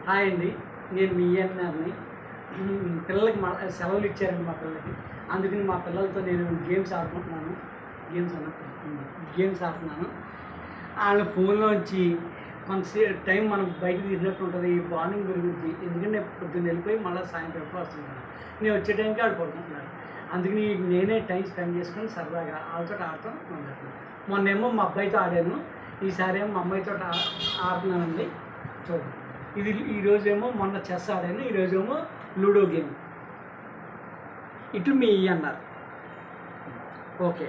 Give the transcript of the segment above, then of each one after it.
Hi అండి, నేను మీ ఈఎన్ఆర్ని. పిల్లలకి సెలవులు ఇచ్చారండి మా పిల్లలకి. అందుకని మా పిల్లలతో నేను గేమ్స్ ఆడుతున్నాను. గేమ్స్ ఆడుతున్నాను. వాళ్ళ ఫోన్లోంచి కొంతసేపు టైం మనం బయటకు తీసినట్టు ఉంటుంది. ఈ బాండింగ్ గురించి ఎందుకంటే పొద్దున్న వెళ్ళిపోయి మళ్ళీ సాయంత్రం వస్తున్నాను. నేను వచ్చే టైంకి ఆడు పడుకుంటున్నాను. అందుకని నేనే టైం స్పెండ్ చేసుకొని సరదాగా వాళ్ళతో ఆడతాం మొదలుపెట్టాను. మొన్నేమో మా అబ్బాయితో ఆడాను, ఈసారి ఏమో మా అమ్మాయితో ఆడుతున్నానండి. చూడండి, ఇది ఈరోజేమో మొన్న చెస్ ఆడాను, ఈరోజేమో లూడో గేమ్. ఇటు మీ అన్నారు. ఓకే,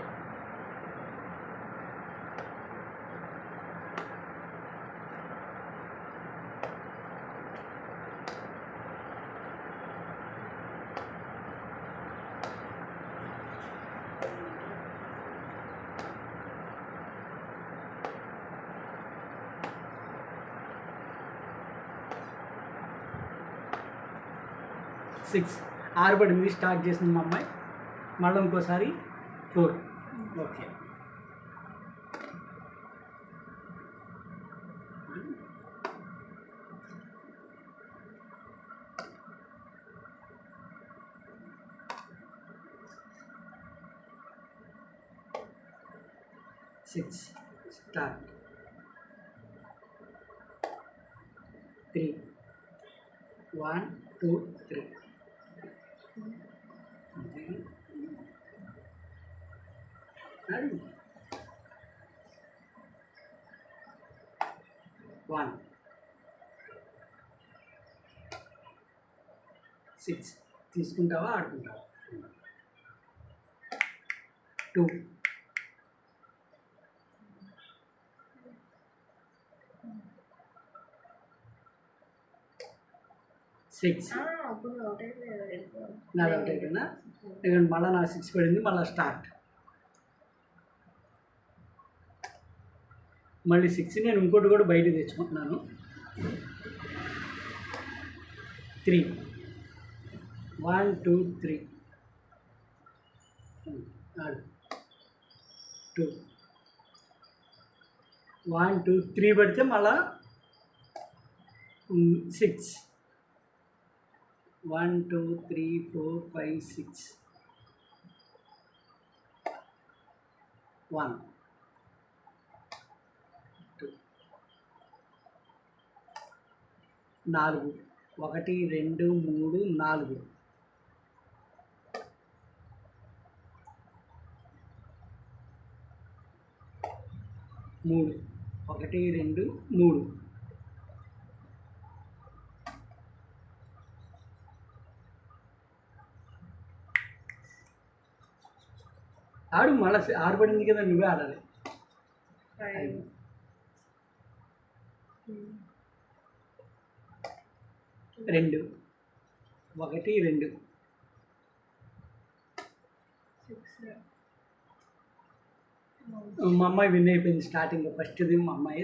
సిక్స్ ఆరుబడింది స్టార్ట్ చేసింది మా అమ్మాయి. మళ్ళీ ఇంకోసారి 4. Okay, six start. 3 1 2 3. One 6 తీసుకుంటావా ఆడుకుంటావా? 2 6 నాది అవుట్ అయిపోయిందా? మళ్ళీ నా 6 పడింది. మళ్ళీ స్టార్ట్. మళ్ళీ 6 నేను ఇంకోటి కూడా బయట తెచ్చుకుంటున్నాను. 3 1 2 3 ఆడు. 2 1 2 3 పడితే మళ్ళా 6 1 2 3 4 5 6 1 2 4 1 2 3 4 3 1 2 3 ఆడు. మళ్ళీ 6 పడింది కదా, నువ్వే ఆడాలి. 2 1 2 మా అమ్మాయి విన్ అయిపోయింది. స్టార్టింగ్ ఫస్ట్ది మా అమ్మాయి.